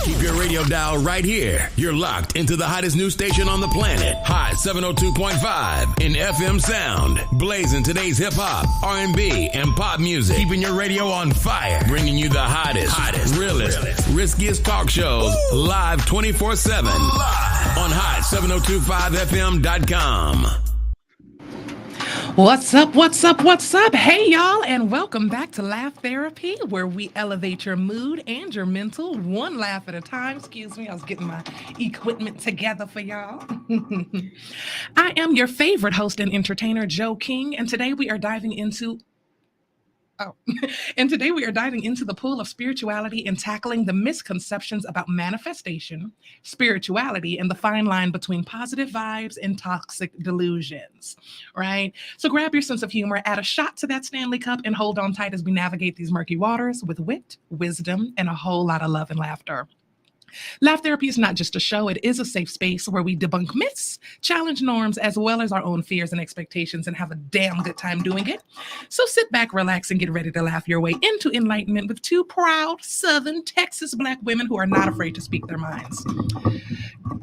Keep your radio dial right here. You're locked into the hottest news station on the planet. Hot 702.5 in FM sound. Blazing today's hip-hop, R&B, and pop music. Keeping your radio on fire. Bringing you the hottest, realest, riskiest talk shows live 24/7 on hot7025fm.com. What's up? Hey, y'all, and welcome back to Laugh Therapy, where we elevate your mood and your mental one laugh at a time. Excuse me, I was getting my equipment together for y'all. I am your favorite host and entertainer, Jeaux King, and today we are diving into the pool of spirituality and tackling the misconceptions about manifestation, spirituality, and the fine line between positive vibes and toxic delusions, right? So grab your sense of humor, add a shot to that Stanley Cup, and hold on tight as we navigate these murky waters with wit, wisdom, and a whole lot of love and laughter. Laugh Therapy is not just a show, it is a safe space where we debunk myths, challenge norms, as well as our own fears and expectations, and have a damn good time doing it. So sit back, relax, and get ready to laugh your way into enlightenment with two proud Southern Texas Black women who are not afraid to speak their minds.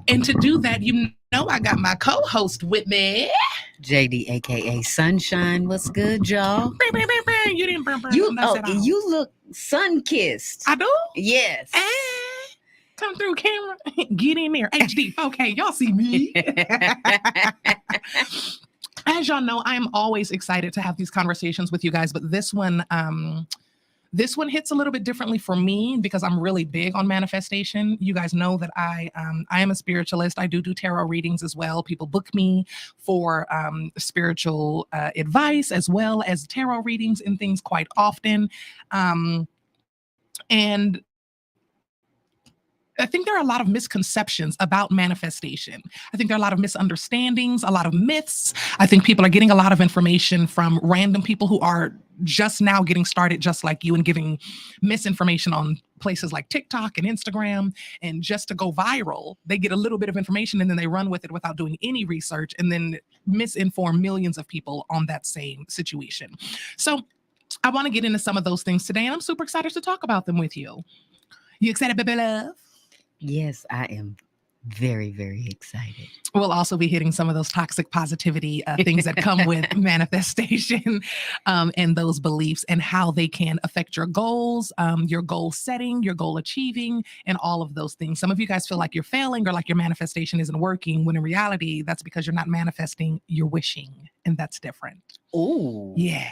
And to do that, you know I got my co-host with me. JD, aka Sunshine. What's good, y'all? You didn't burn. You look sun-kissed. I do? Yes. Come through, camera. Get in there. HD. Okay, y'all see me. As y'all know, I am always excited to have these conversations with you guys, but this one hits a little bit differently for me because I'm really big on manifestation. You guys know that I am a spiritualist. I do tarot readings as well. People book me for spiritual advice as well as tarot readings and things quite often. And I think there are a lot of misconceptions about manifestation. I think there are a lot of misunderstandings, a lot of myths. I think people are getting a lot of information from random people who are just now getting started just like you and giving misinformation on places like TikTok and Instagram. And just to go viral, they get a little bit of information and then they run with it without doing any research and then misinform millions of people on that same situation. So I want to get into some of those things today, and I'm super excited to talk about them with you. You excited, baby love? Yes, I am very, very excited. We'll also be hitting some of those toxic positivity things that come with manifestation and those beliefs and how they can affect your goals, your goal setting, your goal achieving, and all of those things. Some of you guys feel like you're failing or like your manifestation isn't working, when in reality, that's because you're not manifesting, you're wishing, and that's different. Oh, yeah.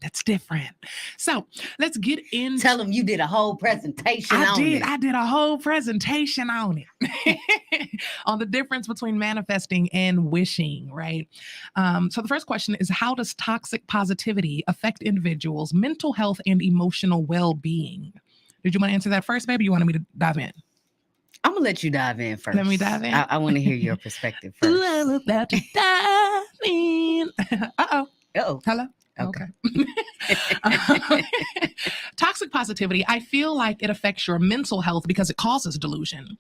That's different. So let's get into. Tell them you did a whole presentation on it. I did a whole presentation on it, on the difference between manifesting and wishing, right? So the first question is, how does toxic positivity affect individuals' mental health and emotional well-being? Did you want to answer that first, baby? You wanted me to dive in? I'm going to let you dive in first. Let me dive in? I want to hear your perspective first. Ooh, I'm about to dive in. Uh-oh. Hello? Okay. Toxic positivity, I feel like it affects your mental health because it causes delusion.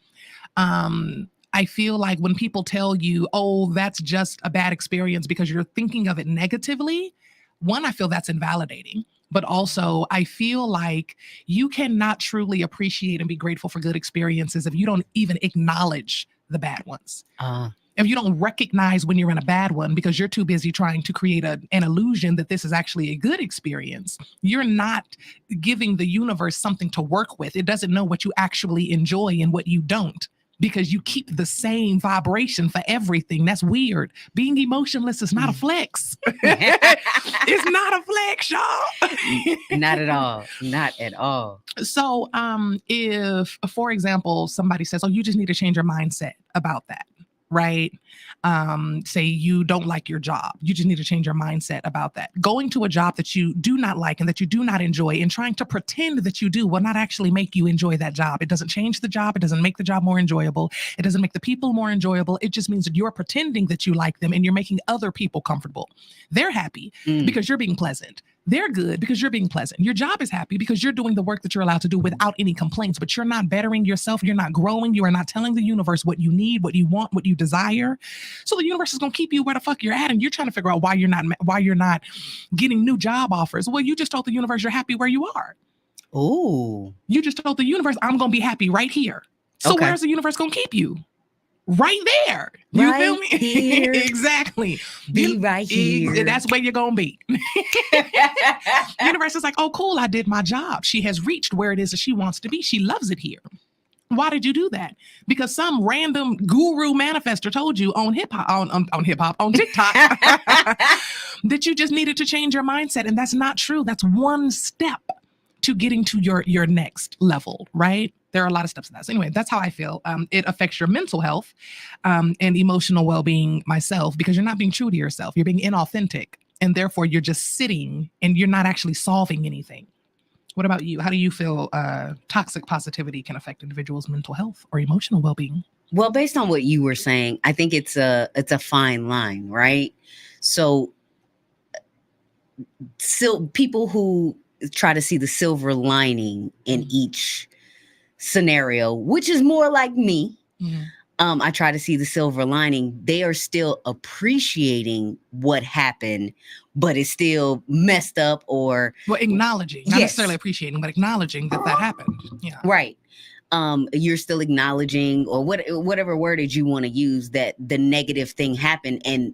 I feel like when people tell you, oh, that's just a bad experience because you're thinking of it negatively, one, I feel that's invalidating. But also, I feel like you cannot truly appreciate and be grateful for good experiences if you don't even acknowledge the bad ones. If you don't recognize when you're in a bad one because you're too busy trying to create an illusion that this is actually a good experience, you're not giving the universe something to work with. It doesn't know what you actually enjoy and what you don't, because you keep the same vibration for everything. That's weird. Being emotionless is not a flex. It's not a flex, y'all. Not at all. Not at all. So if, for example, somebody says, oh, you just need to change your mindset about that. Right? Say you don't like your job. You just need to change your mindset about that. Going to a job that you do not like and that you do not enjoy and trying to pretend that you do will not actually make you enjoy that job. It doesn't change the job. It doesn't make the job more enjoyable. It doesn't make the people more enjoyable. It just means that you're pretending that you like them and you're making other people comfortable. They're happy because you're being pleasant. They're good because you're being pleasant. Your job is happy because you're doing the work that you're allowed to do without any complaints, but you're not bettering yourself. You're not growing. You are not telling the universe what you need, what you want, what you desire. So the universe is going to keep you where the fuck you're at. And you're trying to figure out why you're not getting new job offers. Well, you just told the universe you're happy where you are. Oh, you just told the universe, I'm going to be happy right here. So Okay. where's the universe going to keep you? Right there. You Right feel me? here. Exactly. Be right here. That's where you're going to be. Universe is like, oh, cool. I did my job. She has reached where it is that she wants to be. She loves it here. Why did you do that? Because some random guru manifester told you on TikTok that you just needed to change your mindset. And that's not true. That's one step to getting to your next level, right? There are a lot of steps in that. So anyway, that's how I feel. It affects your mental health and emotional well-being myself, because you're not being true to yourself. You're being inauthentic. And therefore, you're just sitting and you're not actually solving anything. What about you? How do you feel toxic positivity can affect individuals' mental health or emotional well-being? Well, based on what you were saying, I think it's a fine line, right? So people who try to see the silver lining in each scenario, which is more like me. Mhm. I try to see the silver lining. They are still appreciating what happened, but it's still messed up, or Well, acknowledging, not Yes. necessarily appreciating, but acknowledging that happened. Yeah. right. You're still acknowledging, or whatever wordage you want to use, that the negative thing happened, and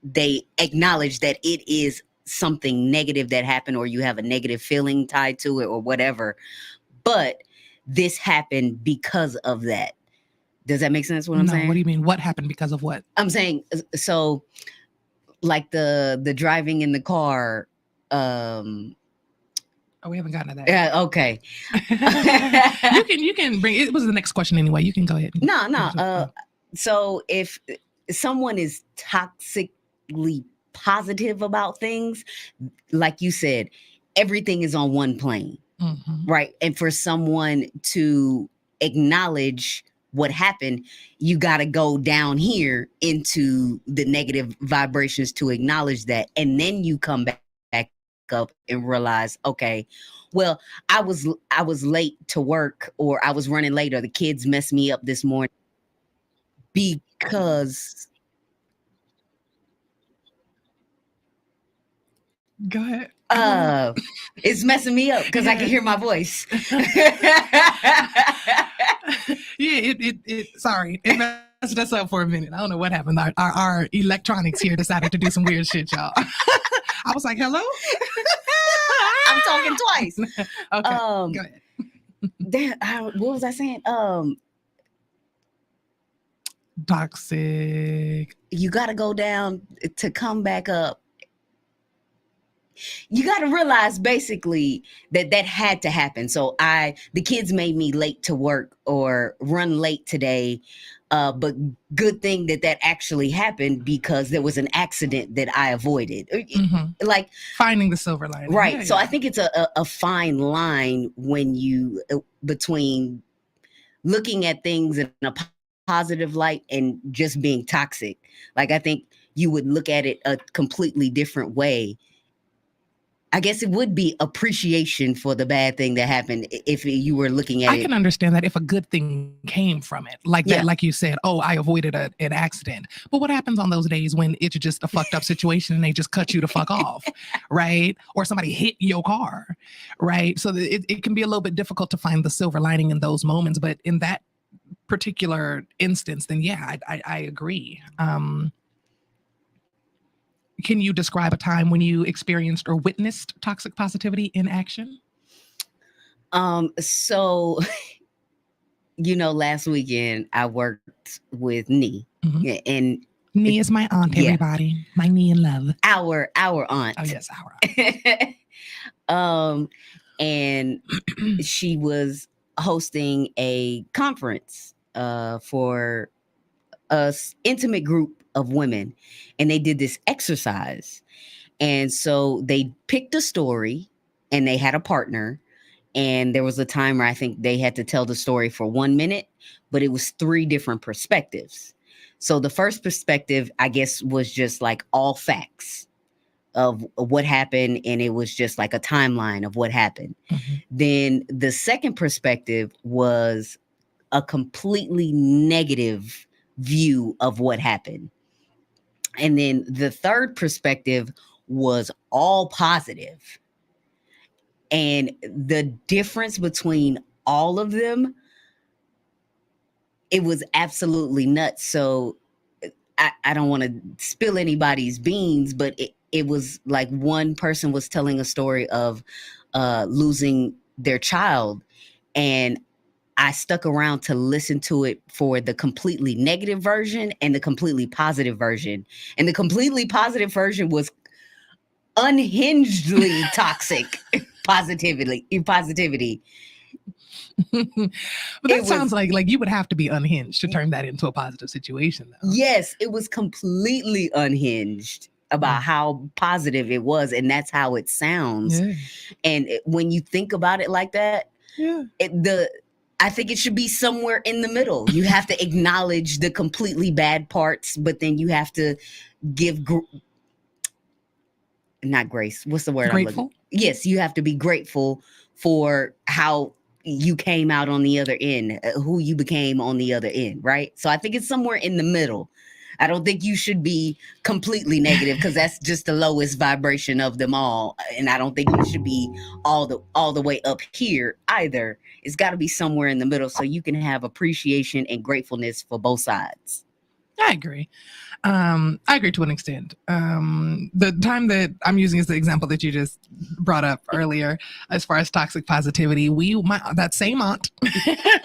they acknowledge that it is something negative that happened, or you have a negative feeling tied to it, or whatever. But this happened because of that. Does that make sense what I'm saying? What do you mean? What happened because of what? I'm saying, so like the driving in the car. Oh, we haven't gotten to that. Yeah, okay. You can bring it. Was the next question anyway. You can go ahead. No. So if someone is toxically positive about things, like you said, everything is on one plane, right? And for someone to acknowledge what happened, you got to go down here into the negative vibrations to acknowledge that, and then you come back up and realize, okay, well, I was late to work, or I was running late, or the kids messed me up this morning because Go ahead. it's messing me up because I can hear my voice. Yeah, sorry. It messed us up for a minute. I don't know what happened. Our electronics here decided to do some weird shit, y'all. I was like, hello? I'm talking twice. Okay, go ahead. What was I saying? Toxic. You got to go down to come back up. You got to realize basically that had to happen. So the kids made me late to work or run late today. But good thing that actually happened, because there was an accident that I avoided. Like finding the silver lining. Right. Yeah, so yeah. I think it's a fine line when you between looking at things in a positive light and just being toxic. Like, I think you would look at it a completely different way. I guess it would be appreciation for the bad thing that happened if you were looking at it. I can understand that if a good thing came from it, like that, like you said, oh, I avoided an accident. But what happens on those days when it's just a fucked up situation and they just cut you to fuck off, right? Or somebody hit your car, right? So it can be a little bit difficult to find the silver lining in those moments. But in that particular instance, then yeah, I agree. Can you describe a time when you experienced or witnessed toxic positivity in action? So, last weekend I worked with Nee. And Nee is my aunt, everybody. My Nee in love. Our aunt. Oh, yes, our aunt. And she was hosting a conference for a intimate group of women, and they did this exercise. And so they picked a story, and they had a partner, and there was a timer. I think they had to tell the story for 1 minute, but it was 3 different perspectives. So the first perspective, I guess, was just like all facts of what happened, and it was just like a timeline of what happened. Then the second perspective was a completely negative view of what happened. And then the third perspective was all positive. And the difference between all of them it was absolutely nuts. So I don't want to spill anybody's beans, but it was like one person was telling a story of losing their child, and I stuck around to listen to it for the completely negative version and the completely positive version. And the completely positive version was unhingedly toxic positivity. But that sounds like you would have to be unhinged to turn that into a positive situation, though. Yes, it was completely unhinged about how positive it was, and that's how it sounds. Yeah. And when you think about it like that, I think it should be somewhere in the middle. You have to acknowledge the completely bad parts, but then you have to give not grace. What's the word? Grateful? Yes, you have to be grateful for how you came out on the other end, who you became on the other end, right? So I think it's somewhere in the middle. I don't think you should be completely negative, because that's just the lowest vibration of them all. And I don't think you should be all the way up here either. It's got to be somewhere in the middle so you can have appreciation and gratefulness for both sides. I agree. I agree to an extent. The time that I'm using is the example that you just brought up earlier, as far as toxic positivity. That same aunt,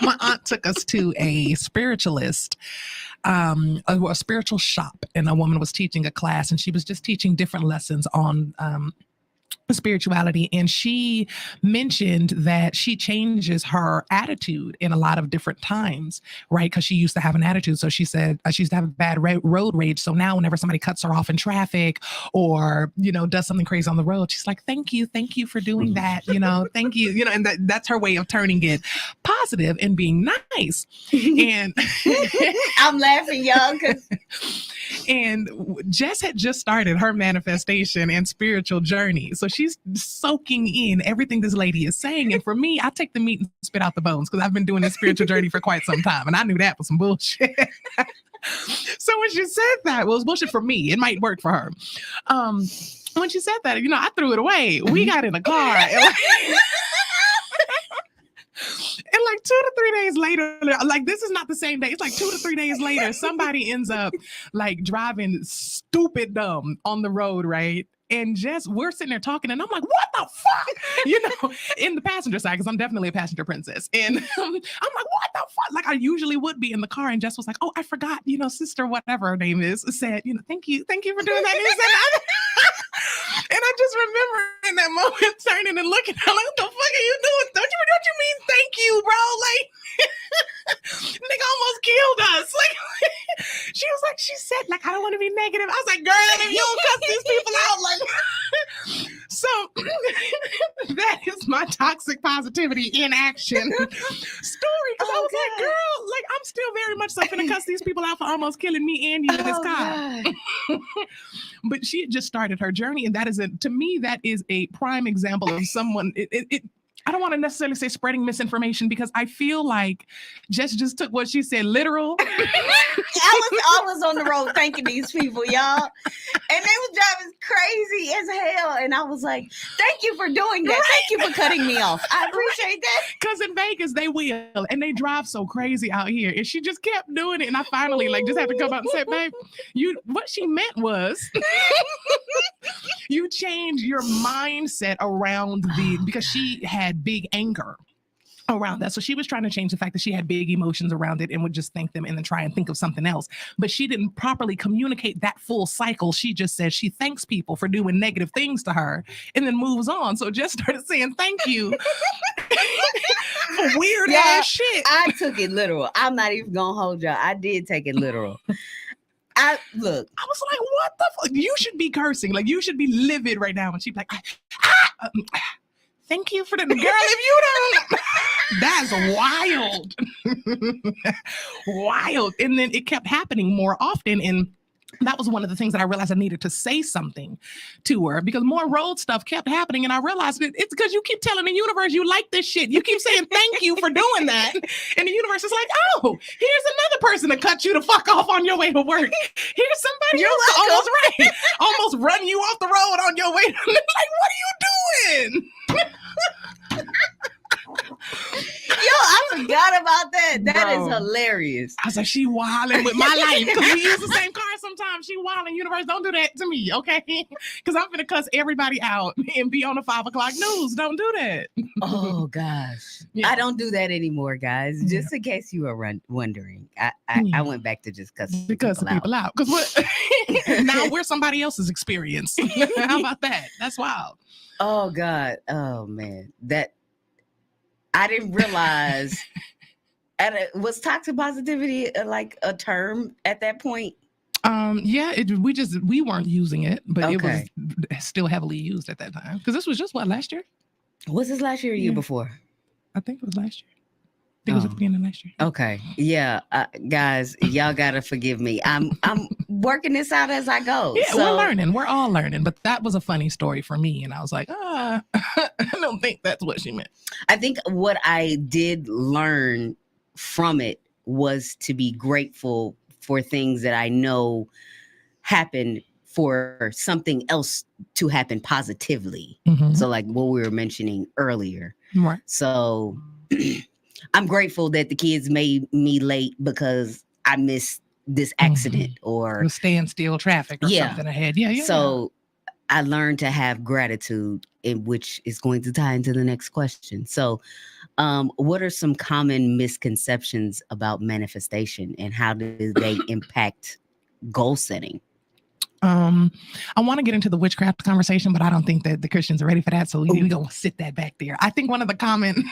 my aunt took us to a spiritualist, a spiritual shop, and a woman was teaching a class, and she was just teaching different lessons on spirituality, and she mentioned that she changes her attitude in a lot of different times, right? Because she used to have an attitude. So she said she used to have a bad road rage. So now whenever somebody cuts her off in traffic or does something crazy on the road, she's like, thank you for doing that, thank you, and that's her way of turning it positive and being nice. And I'm laughing, y'all, and Jess had just started her manifestation and spiritual journey. So she's soaking in everything this lady is saying. And for me, I take the meat and spit out the bones, because I've been doing this spiritual journey for quite some time. And I knew that was some bullshit. So when she said that, well, it was bullshit for me. It might work for her. When she said that, I threw it away. We got in a car. And like 2 to 3 days later, like this is not the same day. It's like 2 to 3 days later, somebody ends up like driving stupid dumb on the road, right? And we're sitting there talking, and I'm like, what the fuck? In the passenger side, because I'm definitely a passenger princess. And I'm like, what the fuck? Like I usually would be in the car, and Jess was like, oh, I forgot, sister, whatever her name is, said, thank you for doing that. And I just remember in that moment turning and looking, I'm like, what the fuck are you doing? Don't you mean thank you, bro? Like, nigga almost killed us. Like, she said, like, I don't want to be negative. I was like, girl, if you don't cuss these people out, like, so that is my toxic positivity in action story. Because I was like, girl, like, I'm still very much so finna cuss these people out for almost killing me and you in this car. But she had just started her journey, and to me, that is a prime example of someone. I don't want to necessarily say spreading misinformation, because I feel like Jess just took what she said literal. I was on the road thanking these people, y'all. And they was driving crazy as hell. And I was like, thank you for doing that. Right. Thank you for cutting me off. I appreciate that. Because in Vegas, they will. And they drive so crazy out here. And she just kept doing it. And I finally just had to come out and say, babe, what she meant was you change your mindset around because she had big anger around that. So she was trying to change the fact that she had big emotions around it and would just thank them and then try and think of something else. But she didn't properly communicate that full cycle. She just said she thanks people for doing negative things to her and then moves on. So just started saying thank you for weird ass shit. I took it literal. I'm not even gonna hold y'all. I did take it literal. I was like, what the fuck? You should be cursing. Like, you should be livid right now. And she'd be like, thank you for the girl. If you don't, that's wild. Wild. And then it kept happening more often. And that was one of the things that I realized I needed to say something to her, because more road stuff kept happening. And I realized it's because you keep telling the universe you like this shit. You keep saying thank you for doing that. And the universe is like, oh, here's another person to cut you the fuck off on your way to work. Here's somebody else to almost run you off the road on your way. Like, what are you doing? Yo, I forgot about that. That is Bro. hilarious. I was like, she wilding with my life because we use the same car sometimes. She wilding. Universe, don't do that to me, okay? Because I'm gonna cuss everybody out and be on the 5 o'clock news. Don't do that. Oh gosh, Yeah. I don't do that anymore, guys. Just in case you were wondering, I went back to just cussing people out. Because what? Now we're somebody else's experience. How about that? That's wild. Oh God. Oh man, that I didn't realize. Was toxic positivity like a term at that point? Yeah, we weren't using it, but Okay. it was still heavily used at that time. Because this was just what, last year? Was this last year or year Yeah. before? I think it was last year. I think it was at the beginning of last year. Okay. Yeah. Guys, y'all gotta forgive me. I'm working this out as I go. Yeah, we're learning. We're all learning. But that was a funny story for me. And I was like, I don't think that's what she meant. I think what I did learn from it was to be grateful for things that I know happened for something else to happen positively. Mm-hmm. So like what we were mentioning earlier. Right. So I'm grateful that the kids made me late because I missed this accident or standstill traffic or something ahead. Yeah. So I learned to have gratitude, which is going to tie into the next question. So what are some common misconceptions about manifestation and how do they impact goal setting? I want to get into the witchcraft conversation, but I don't think that the Christians are ready for that. So we're going to sit that back there. I think one of the common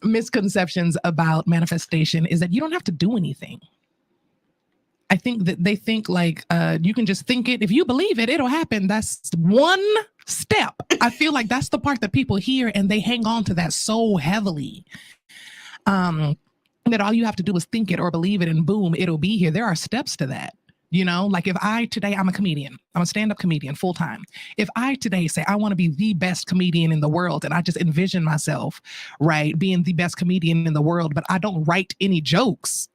misconceptions about manifestation is that you don't have to do anything. I think that they think like you can just think it. If you believe it, it'll happen. That's one step. I feel like that's the part that people hear and they hang on to that so heavily. That all you have to do is think it or believe it and boom, it'll be here. There are steps to that. You know, like if I'm a comedian, I'm a stand-up comedian full time. If I today say I want to be the best comedian in the world and I just envision myself, right, being the best comedian in the world, but I don't write any jokes.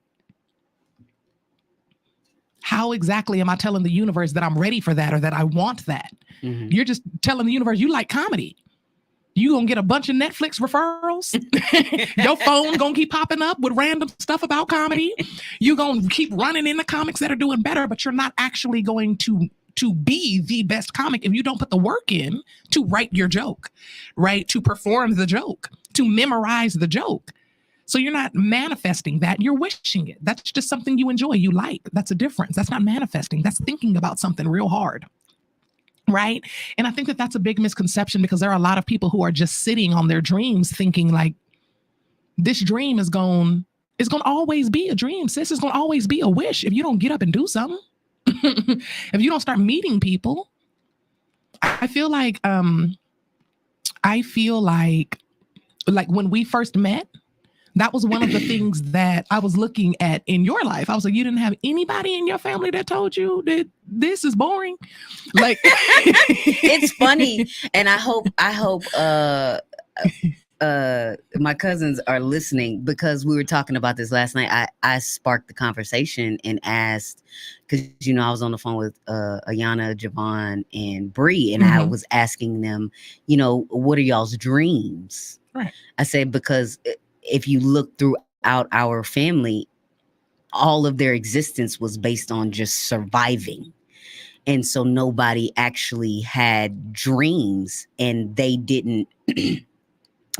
How exactly am I telling the universe that I'm ready for that or that I want that? Mm-hmm. You're just telling the universe you like comedy. You gonna get a bunch of Netflix referrals. Your phone gonna keep popping up with random stuff about comedy. You gonna keep running into comics that are doing better, but you're not actually going to be the best comic if you don't put the work in to write your joke, right? To perform the joke, to memorize the joke. So you're not manifesting that, you're wishing it. That's just something you enjoy, you like. That's a difference. That's not manifesting. That's thinking about something real hard. Right. And I think that that's a big misconception because there are a lot of people who are just sitting on their dreams thinking like this dream is going to always be a dream. Sis, it's going to always be a wish if you don't get up and do something. If you don't start meeting people. I feel like when we first met, that was one of the things that I was looking at in your life. I was like, you didn't have anybody in your family that told you that this is boring. Like, it's funny. And I hope my cousins are listening because we were talking about this last night. I sparked the conversation and asked, because, you know, I was on the phone with Ayana, Javon, and Bree, and I was asking them, you know, what are y'all's dreams? Right. I said, because if you look throughout our family, all of their existence was based on just surviving. And so nobody actually had dreams and they didn't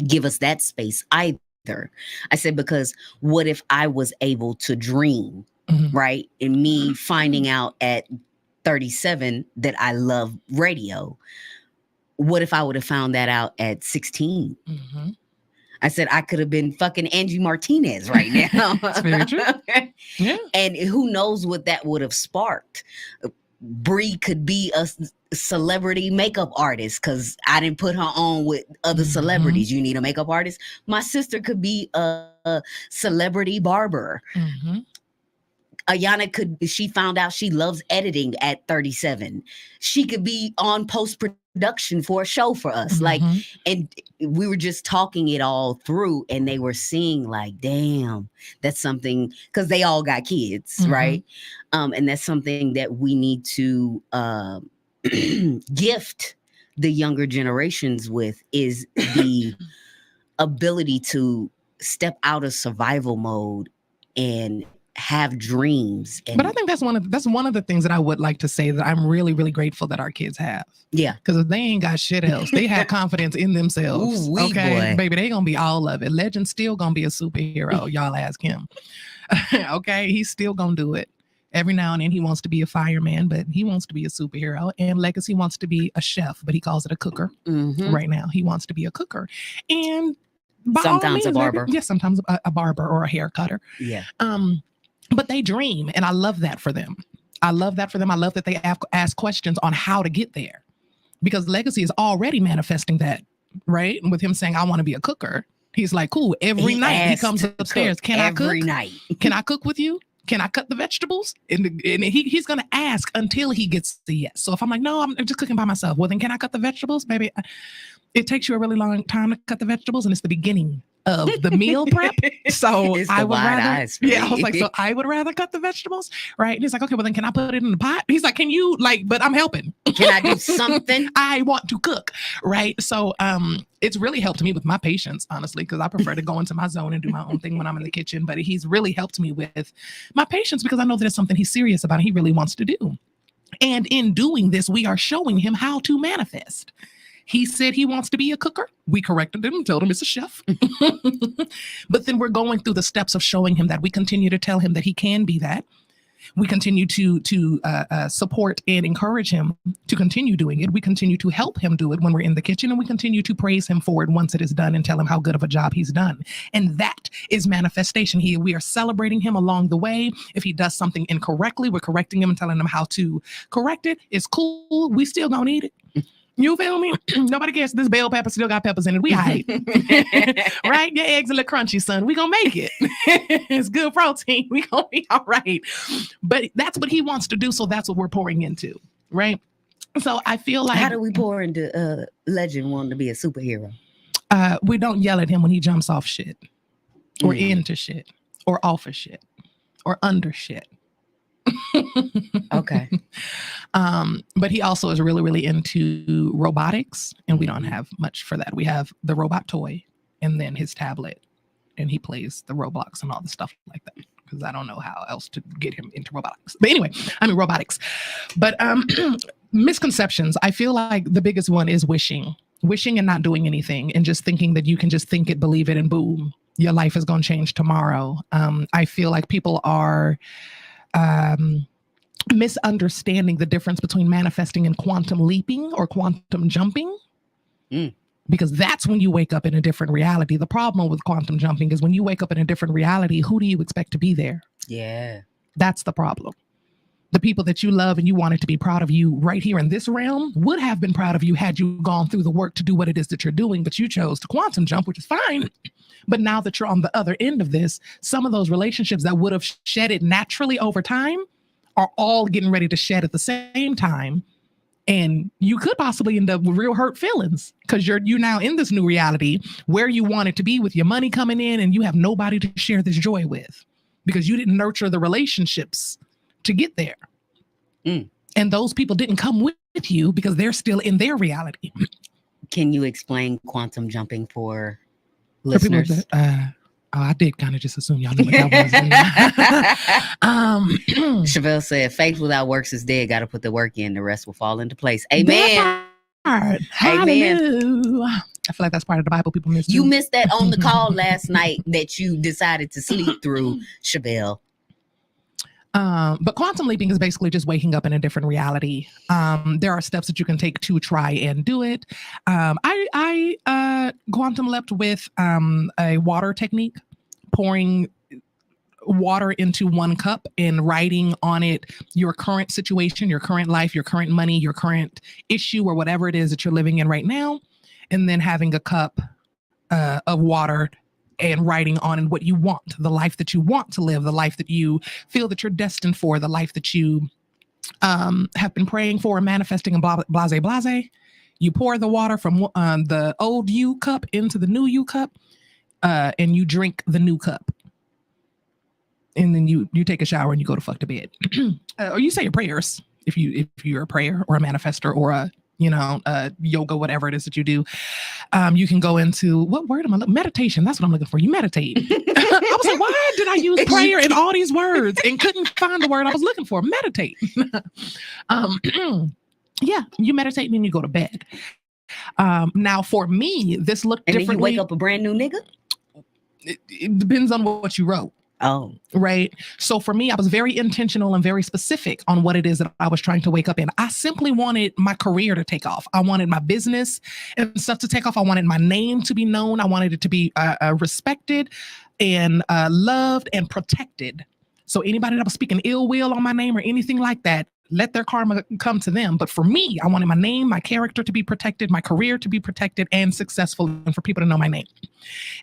give us that space either. I said, because what if I was able to dream, right? And me finding out at 37 that I love radio. What if I would have found that out at 16? Mm-hmm. I said, I could have been fucking Angie Martinez right now. That's very true. Yeah. And who knows what that would have sparked. Bree could be a celebrity makeup artist because I didn't put her on with other celebrities. You need a makeup artist. My sister could be a celebrity barber. Ayana she found out she loves editing at 37. She could be on post-production for a show for us. Like, and we were just talking it all through and they were seeing like, damn, that's something, because they all got kids, right? And that's something that we need to gift the younger generations with, is the ability to step out of survival mode and have dreams. And But I think that's one of the things that I would like to say that I'm really, really grateful that our kids have. yeah, Because if they ain't got shit else, they have confidence in themselves. Ooh-wee, okay, boy. baby, they gonna be all of it. Legend's still gonna be a superhero. Y'all ask him. Okay, he's still gonna do it. Every now and then he wants to be a fireman, but he wants to be a superhero. And Legacy wants to be a chef, but he calls it a cooker. Mhm. Right now, he wants to be a cooker. And by all Sometimes a means, barber. Yes, sometimes a barber or a hair cutter. Yeah. But they dream, and I love that for them. I love that for them. I love that they ask questions on how to get there, because Legacy is already manifesting that, right? And with him saying, I want to be a cooker. He's like, cool. Every night he comes upstairs. Can I cook? Every night. Can I cook with you? Can I cut the vegetables? And he's going to ask until he gets the yes. So if I'm like, no, I'm just cooking by myself. Well, then can I cut the vegetables? Baby, it takes you a really long time to cut the vegetables, and it's the beginning of the meal prep. So It's I the would wide rather, eyes for yeah, I me. was like, so I would rather cut the vegetables, right? And he's like, okay, well then can I put it in the pot? He's like, can you but I'm helping. Can I do something? I want to cook, right? So it's really helped me with my patience, honestly, because I prefer to go into my zone and do my own thing when I'm in the kitchen. But he's really helped me with my patience, because I know that it's something he's serious about and he really wants to do. And in doing this, we are showing him how to manifest. He said he wants to be a cooker. We corrected him and told him it's a chef. But then we're going through the steps of showing him that we continue to tell him that he can be that. We continue to support and encourage him to continue doing it. We continue to help him do it when we're in the kitchen, and we continue to praise him for it once it is done and tell him how good of a job he's done. And that is manifestation here. We are celebrating him along the way. If he does something incorrectly, we're correcting him and telling him how to correct it. It's cool. We still gonna eat it. You feel me? Nobody cares. This bell pepper still got peppers in it. We all right. Right? Your eggs a little crunchy, son. We gonna make it. It's good protein. We gonna be all right. But that's what he wants to do. So that's what we're pouring into. Right? So I feel like, how do we pour into Legend wanting to be a superhero? We don't yell at him when he jumps off shit or into shit or off of shit or under shit. Okay. But he also is really, really into robotics, and we don't have much for that. We have the robot toy and then his tablet, and he plays the Roblox and all the stuff like that, because I don't know how else to get him into robotics. But anyway, robotics. But misconceptions. I feel like the biggest one is wishing and not doing anything, and just thinking that you can just think it, believe it, and boom, your life is going to change tomorrow. I feel like people are misunderstanding the difference between manifesting and quantum leaping or quantum jumping, because that's when you wake up in a different reality. The problem with quantum jumping is when you wake up in a different reality, who do you expect to be there? Yeah. That's the problem. The people that you love and you wanted to be proud of you right here in this realm would have been proud of you had you gone through the work to do what it is that you're doing, but you chose to quantum jump, which is fine. But now that you're on the other end of this, some of those relationships that would have shedded naturally over time are all getting ready to shed at the same time. And you could possibly end up with real hurt feelings, because you're now in this new reality where you wanted to be with your money coming in, and you have nobody to share this joy with because you didn't nurture the relationships to get there. And those people didn't come with you because they're still in their reality. Can you explain quantum jumping for listeners? People that, I did kind of just assume y'all knew what that was. Chevelle said, faith without works is dead. Got to put the work in. The rest will fall into place. Amen. Amen. Hallelujah. I feel like that's part of the Bible people miss. You missed that on the call last night that you decided to sleep through, Chevelle. But quantum leaping is basically just waking up in a different reality. There are steps that you can take to try and do it. I quantum leapt with a water technique, pouring water into one cup and writing on it your current situation, your current life, your current money, your current issue, or whatever it is that you're living in right now. And then having a cup of water and writing on what you want, the life that you want to live, the life that you feel that you're destined for, the life that you have been praying for and manifesting, and blase, blase. You pour the water from the old you cup into the new you cup, and you drink the new cup. And then you take a shower and you go to fuck to bed. Or you say your prayers if you're a prayer or a manifester or a yoga, whatever it is that you do. You can go into, what word am I looking? Meditation. That's what I'm looking for. You meditate. I was like, why did I use prayer and all these words and couldn't find the word I was looking for? Meditate. Yeah, you meditate and then you go to bed. Now for me, this looked differently. And then you wake up a brand new nigga? It depends on what you wrote. Oh. Right. So for me, I was very intentional and very specific on what it is that I was trying to wake up in. I simply wanted my career to take off. I wanted my business and stuff to take off. I wanted my name to be known. I wanted it to be respected and loved and protected. So anybody that was speaking ill will on my name or anything like that, let their karma come to them. But for me, I wanted my name, my character to be protected, my career to be protected and successful, and for people to know my name.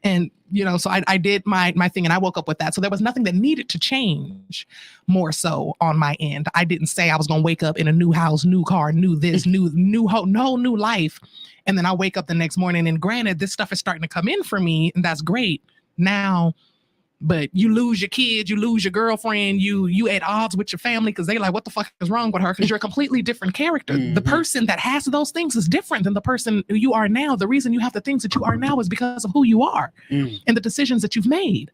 And, so I did my thing and I woke up with that. So there was nothing that needed to change more so on my end. I didn't say I was going to wake up in a new house, new car, new this, new life. And then I wake up the next morning, and granted, this stuff is starting to come in for me, and that's great. Now, but you lose your kids, you lose your girlfriend, you at odds with your family because they like, what the fuck is wrong with her? Because you're a completely different character. Mm-hmm. The person that has those things is different than the person who you are now. The reason you have the things that you are now is because of who you are and the decisions that you've made.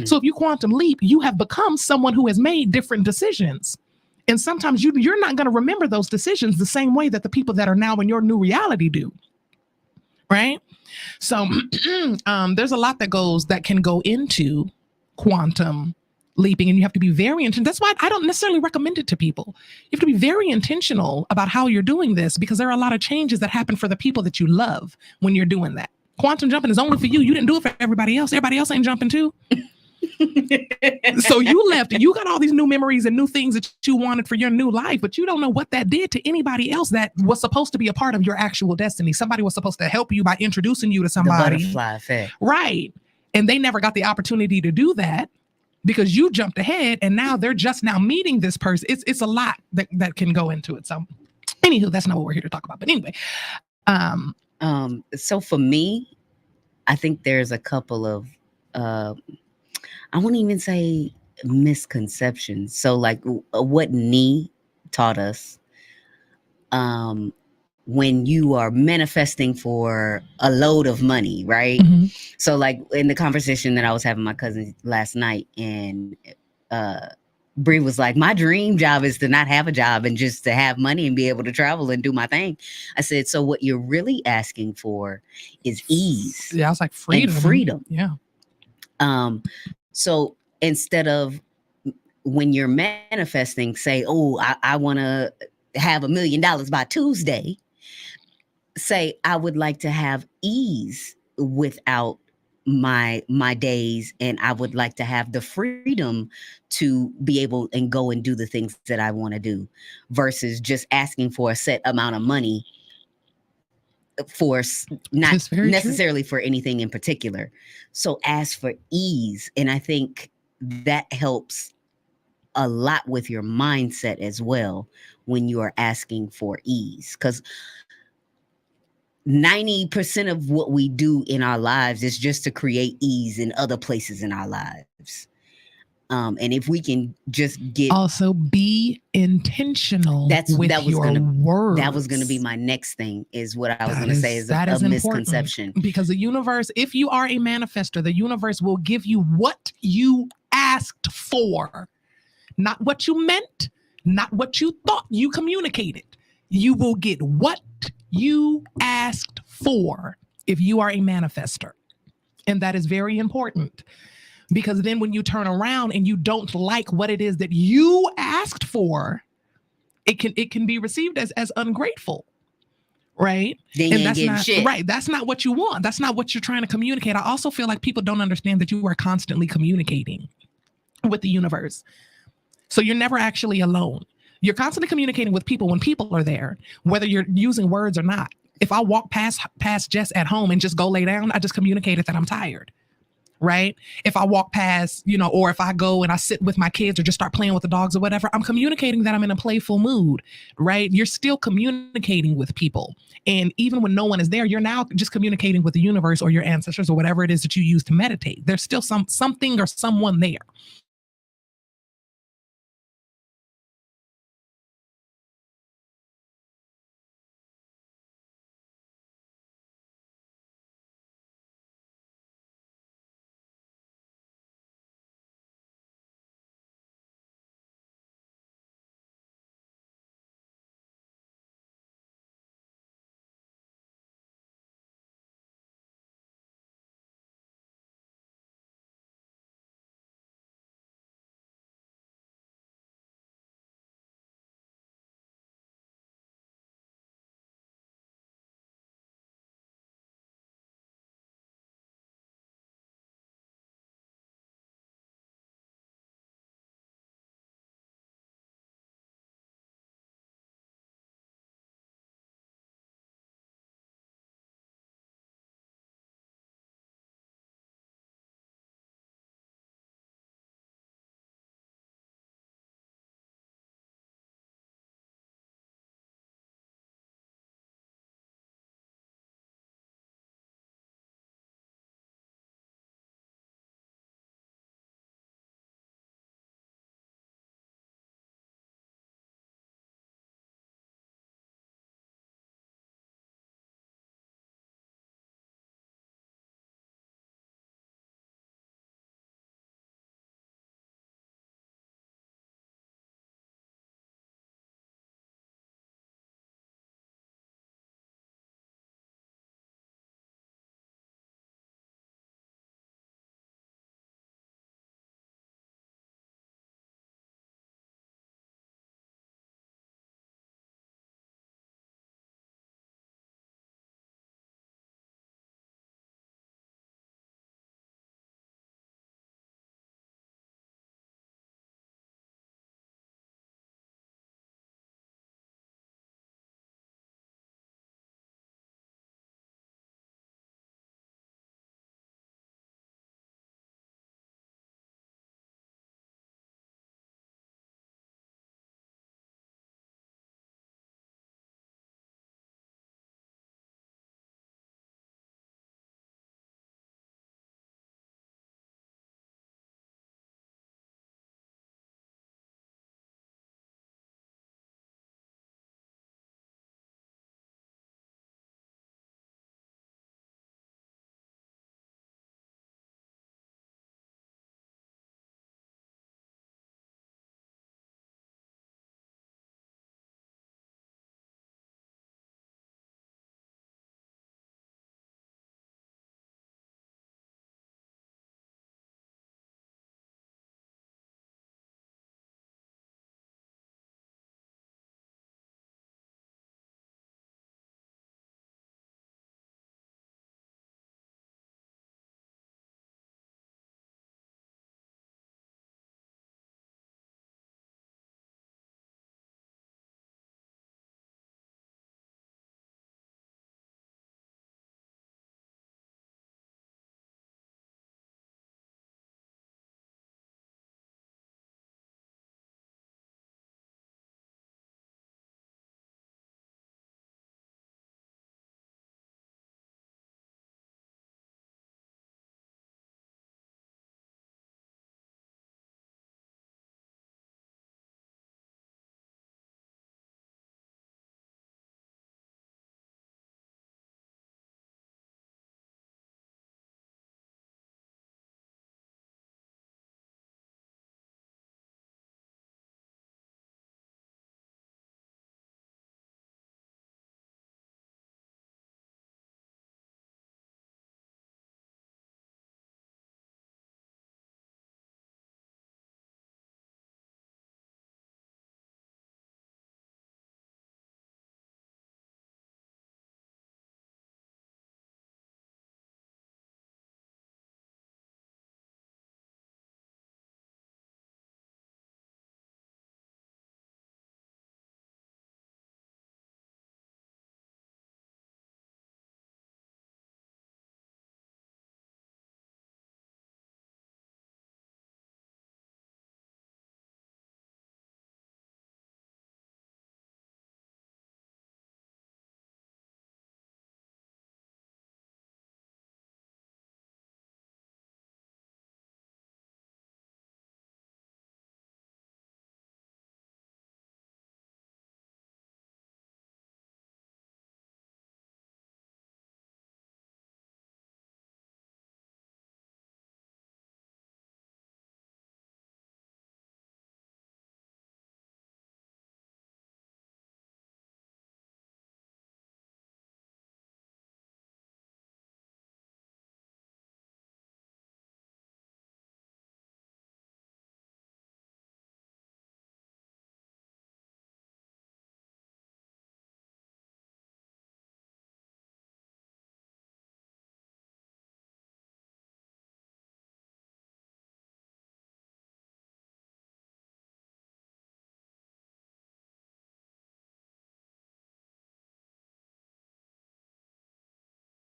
So if you quantum leap, you have become someone who has made different decisions. And sometimes you're not going to remember those decisions the same way that the people that are now in your new reality do. Right? So there's a lot that can go into quantum leaping, and you have to be very intentional. That's why I don't necessarily recommend it to people. You have to be very intentional about how you're doing this, because there are a lot of changes that happen for the people that you love when you're doing that. Quantum jumping is only for you. You didn't do it for everybody else. Everybody else ain't jumping too. So you left and you got all these new memories and new things that you wanted for your new life, but you don't know what that did to anybody else that was supposed to be a part of your actual destiny. Somebody was supposed to help you by introducing you to somebody. The butterfly effect. Right. And they never got the opportunity to do that because you jumped ahead, and now they're just now meeting this person. It's a lot that can go into it. So anywho, that's not what we're here to talk about. But anyway. So for me, I think there's a couple of I wouldn't even say misconceptions. So like what Nee taught us, when you are manifesting for a load of money, right? Mm-hmm. So like in the conversation that I was having with my cousin last night, and Bree was like, my dream job is to not have a job and just to have money and be able to travel and do my thing. I said, so what you're really asking for is ease. Yeah, I was like freedom. Yeah. So instead of when you're manifesting, say, oh, I want to have $1 million by Tuesday, say, I would like to have ease without my days, and I would like to have the freedom to be able and go and do the things that I want to do, versus just asking for a set amount of money for not necessarily true. For anything in particular. So ask for ease. And I think that helps a lot with your mindset as well when you are asking for ease, because 90% of what we do in our lives is just to create ease in other places in our lives. And if we can just also be intentional with your words. That was going to be my next thing, is what I was going to say is a misconception. Because the universe, if you are a manifestor, the universe will give you what you asked for, not what you meant, not what you thought you communicated. You will get what you asked for if you are a manifestor. And that is very important. Because then when you turn around and you don't like what it is that you asked for, it can be received as ungrateful, right? Then you ain't getting shit. Right. That's not what you want. That's not what you're trying to communicate. I also feel like people don't understand that you are constantly communicating with the universe. So you're never actually alone. You're constantly communicating with people when people are there, whether you're using words or not. If I walk past Jess at home and just go lay down, I just communicated that I'm tired. Right? If I walk past, or if I go and I sit with my kids or just start playing with the dogs or whatever, I'm communicating that I'm in a playful mood, right? You're still communicating with people. And even when no one is there, you're now just communicating with the universe or your ancestors or whatever it is that you use to meditate. There's still something or someone there.